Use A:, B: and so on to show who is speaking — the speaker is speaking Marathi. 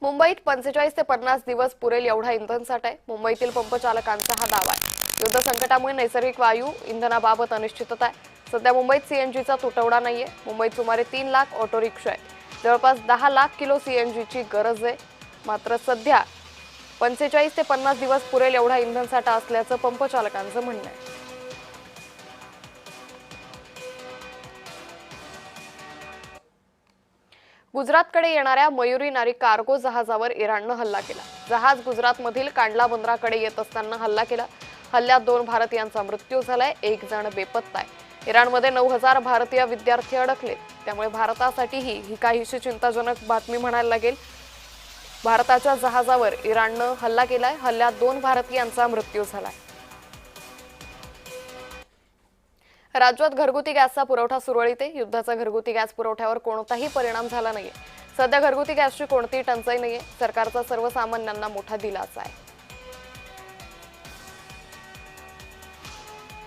A: मुंबईत 45 ते 50 दिवस पुरेल एवढा इंधनसाठा आहे. मुंबईतील पंप चालकांचा हा दावा आहे. युद्ध संकटामुळे नैसर्गिक वायू इंधनाबाबत अनिश्चितता आहे. सध्या मुंबईत सीएनजीचा तुटवडा नाहीये. मुंबईत सुमारे 3 लाख ऑटो रिक्षा आहेत. जवळपास 10 लाख किलो सीएनजीची गरज आहे. मात्र सध्या 45 ते 50 दिवस पुरेल एवढा इंधनसाठा असल्याचं पंप चालकांचं म्हणणं आहे. गुजरातकडे येणाऱ्या मयुरी नारी कार्गो जहाजावर इराणनं हल्ला केला. जहाज गुजरातमधील कांडला बंदराकडे येत असताना हल्ला केला. हल्ल्यात 2 भारतीयांचा मृत्यू झालाय, 1 जण बेपत्ता आहे. इराणमध्ये 9000 भारतीय विद्यार्थी अडकले. त्यामुळे भारतासाठीही ही काहीशी चिंताजनक बातमी म्हणायला लागेल. भारताच्या जहाजावर इराणनं हल्ला केलाय. हल्ल्यात 2 भारतीयांचा मृत्यू झालाय. राज्यात घरगुती गॅसचा पुरवठा सुरळीत आहे. युद्धाचा घरगुती गॅस पुरवठ्यावर कोणताही परिणाम झाला नाहीये. सध्या घरगुती गॅसची कोणतीही टंचाई नाहीये. सरकारचा सर्वसामान्यांना मोठा दिलासा आहे.